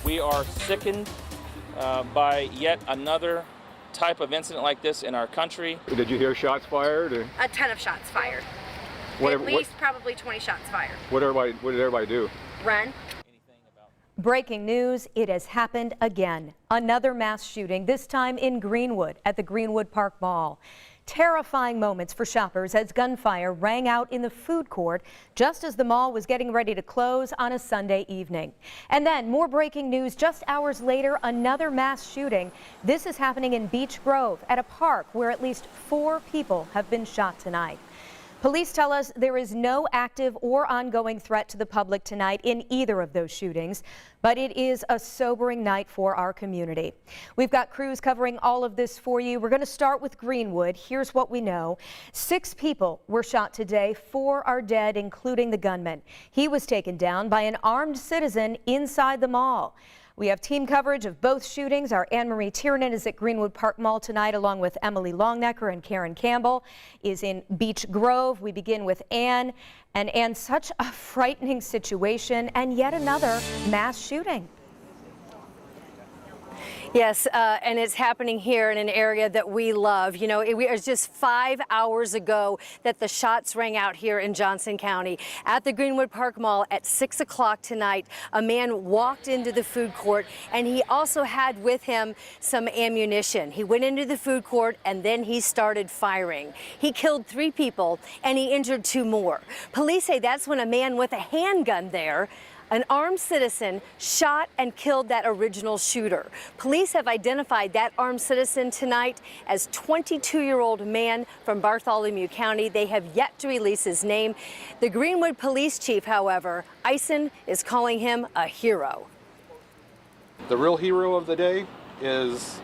We are sickened by yet another type of incident like this in our country. Did you hear shots fired? Or? A ton of shots fired. Probably 20 shots fired. What did everybody do? Run. Breaking news, it has happened again. Another mass shooting, this time in Greenwood at the Greenwood Park Mall. Terrifying moments for shoppers as gunfire rang out in the food court just as the mall was getting ready to close on a Sunday evening. And then more breaking news just hours later, another mass shooting. This is happening in Beech Grove at a park where at least 4 people have been shot tonight. Police tell us there is no active or ongoing threat to the public tonight in either of those shootings, but it is a sobering night for our community. We've got crews covering all of this for you. We're going to start with Greenwood. Here's what we know. 6 people were shot today. 4 are dead, including the gunman. He was taken down by an armed citizen inside the mall. We have team coverage of both shootings. Our Anne-Marie Tiernan is at Greenwood Park Mall tonight, along with Emily Longnecker, and Karen Campbell is in Beech Grove. We begin with Anne. And Anne, such a frightening situation and yet another mass shooting. Yes, and it's happening here in an area that we love. You know, it was just 5 hours ago that the shots rang out here in Johnson County. At the Greenwood Park Mall at 6 o'clock tonight, a man walked into the food court, and he also had with him some ammunition. He went into the food court, and then he started firing. He killed 3 people, and he injured 2 more. Police say that's when a man with a handgun there, an armed citizen, shot and killed that original shooter. Police have identified that armed citizen tonight as 22-year-old man from Bartholomew County. They have yet to release his name. The Greenwood police chief, however, Eisen, is calling him a hero. The real hero of the day is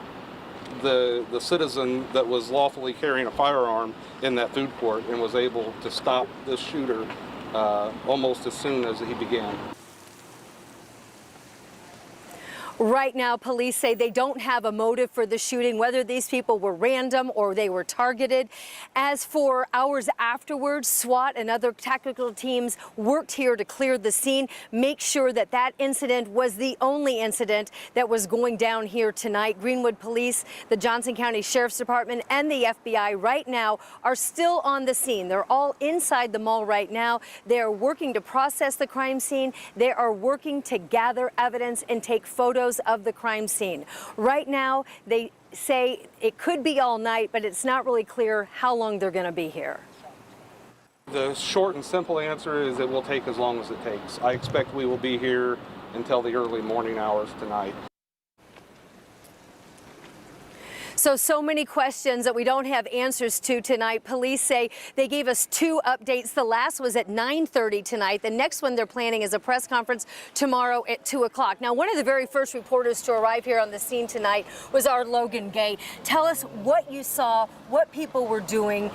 the citizen that was lawfully carrying a firearm in that food court and was able to stop this shooter almost as soon as he began. Right now, police say they don't have a motive for the shooting, whether these people were random or they were targeted. As for hours afterwards, SWAT and other tactical teams worked here to clear the scene, make sure that that incident was the only incident that was going down here tonight. Greenwood Police, the Johnson County Sheriff's Department, and the FBI right now are still on the scene. They're all inside the mall right now. They are working to process the crime scene. They are working to gather evidence and take photos of the crime scene. Right now, they say it could be all night, but it's not really clear how long they're going to be here. The short and simple answer is it will take as long as it takes. I expect we will be here until the early morning hours tonight. So many questions that we don't have answers to tonight. Police say they gave us 2 updates. The last was at 9:30 tonight. The next one they're planning is a press conference tomorrow at 2 o'clock. Now, one of the very first reporters to arrive here on the scene tonight was our Logan Gay. Tell us what you saw, what people were doing.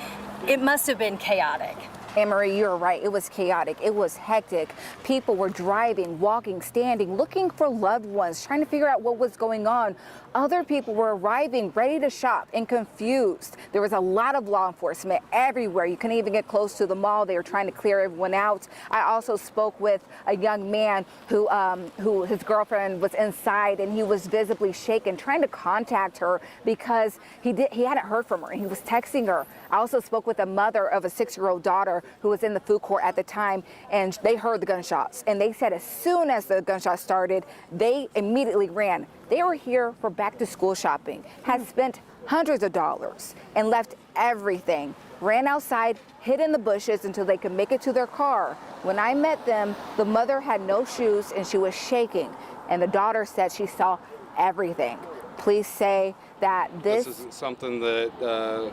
It must have been chaotic. Anne-Marie, you're right. It was chaotic. It was hectic. People were driving, walking, standing, looking for loved ones, trying to figure out what was going on. Other people were arriving, ready to shop and confused. There was a lot of law enforcement everywhere. You couldn't even get close to the mall. They were trying to clear everyone out. I also spoke with a young man who his girlfriend was inside, and he was visibly shaken, trying to contact her because he hadn't heard from her, and he was texting her. I also spoke with a mother of a 6-year-old daughter who was in the food court at the time, and they heard the gunshots. And they said as soon as the gunshots started, they immediately ran. They were here for back-to-school shopping, had spent hundreds of dollars and left everything, ran outside, hid in the bushes until they could make it to their car. When I met them, the mother had no shoes and she was shaking, and the daughter said she saw everything. Police say that this isn't something that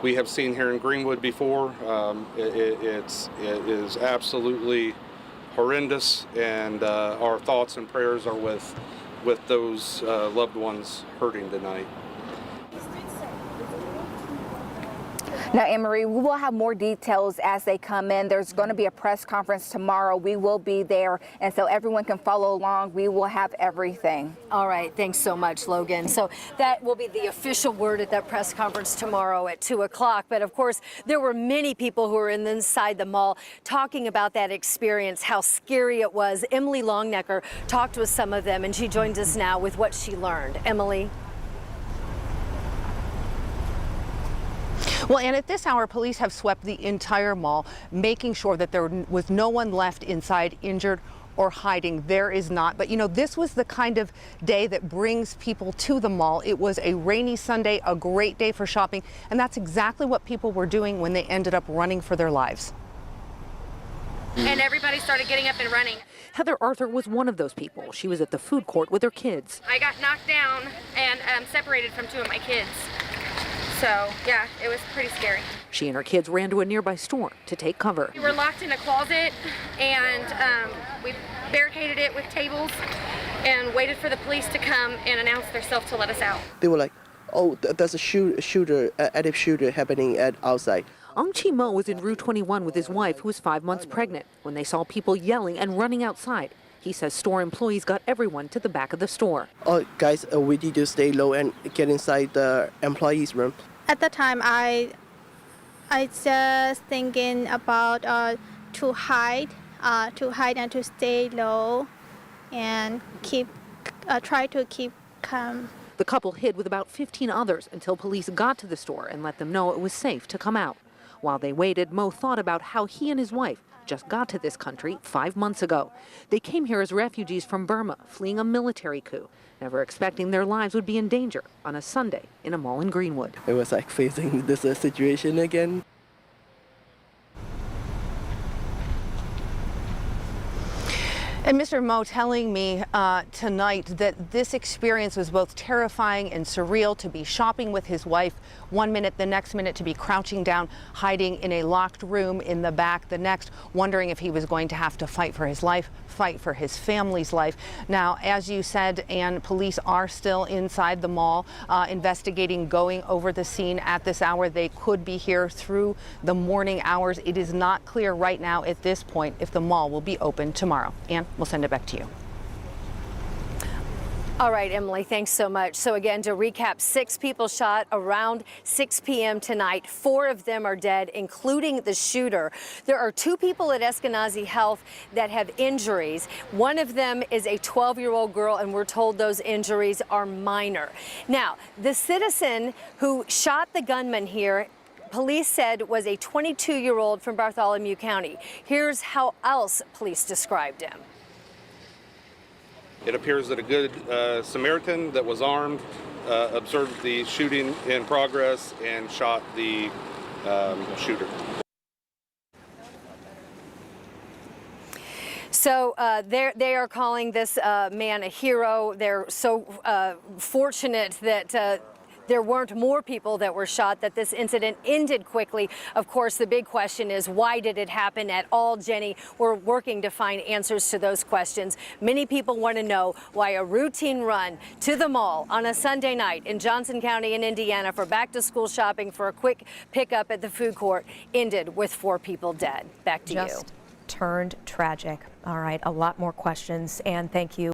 we have seen here in Greenwood before. It is absolutely horrendous, and our thoughts and prayers are with those loved ones hurting tonight. Now, Anne-Marie, we will have more details as they come in. There's going to be a press conference tomorrow. We will be there, and so everyone can follow along. We will have everything. All right, thanks so much, Logan. So that will be the official word at that press conference tomorrow at 2 o'clock. But of course, there were many people who were inside the mall talking about that experience, how scary it was. Emily Longnecker talked with some of them, and she joins us now with what she learned. Emily? Well, and at this hour, police have swept the entire mall, making sure that there was no one left inside injured or hiding. There is not. But, you know, this was the kind of day that brings people to the mall. It was a rainy Sunday, a great day for shopping, and that's exactly what people were doing when they ended up running for their lives. And everybody started getting up and running. Heather Arthur was one of those people. She was at the food court with her kids. I got knocked down and separated from 2 of my kids. So, yeah, it was pretty scary. She and her kids ran to a nearby store to take cover. We were locked in a closet, and we barricaded it with tables and waited for the police to come and announce themselves to let us out. They were like, oh, there's a active shooter happening outside. Ong Chi Mo was in Rue 21 with his wife, who was 5 months pregnant, when they saw people yelling and running outside. He says store employees got everyone to the back of the store. Oh, guys, we need to stay low and get inside the employees' room. At the time, I just thinking about to hide and to stay low and try to keep calm. The couple hid with about 15 others until police got to the store and let them know it was safe to come out. While they waited, Mo thought about how he and his wife just got to this country 5 months ago. They came here as refugees from Burma, fleeing a military coup, never expecting their lives would be in danger on a Sunday in a mall in Greenwood. It was like facing this situation again. And Mr. Mo telling me tonight that this experience was both terrifying and surreal, to be shopping with his wife 1 minute, the next minute to be crouching down, hiding in a locked room in the back, the next wondering if he was going to have to fight for his life, fight for his family's life. Now, as you said, Ann, police are still inside the mall investigating, going over the scene at this hour. They could be here through the morning hours. It is not clear right now at this point if the mall will be open tomorrow. Ann, we'll send it back to you. All right, Emily, thanks so much. So again, to recap, 6 people shot around 6 p.m. tonight. 4 of them are dead, including the shooter. There are 2 people at Eskenazi Health that have injuries. One of them is a 12-year-old girl, and we're told those injuries are minor. Now, the citizen who shot the gunman here, police said was a 22-year-old from Bartholomew County. Here's how else police described him. It appears that a good Samaritan that was armed observed the shooting in progress and shot the shooter. So they are calling this man a hero. They're so fortunate that there weren't more people that were shot, that this incident ended quickly. Of course, the big question is, why did it happen at all, Jenny? We're working to find answers to those questions. Many people want to know why a routine run to the mall on a Sunday night in Johnson County in Indiana for back-to-school shopping for a quick pickup at the food court ended with 4 people dead. Back to you. Just turned tragic. All right, a lot more questions, and thank you.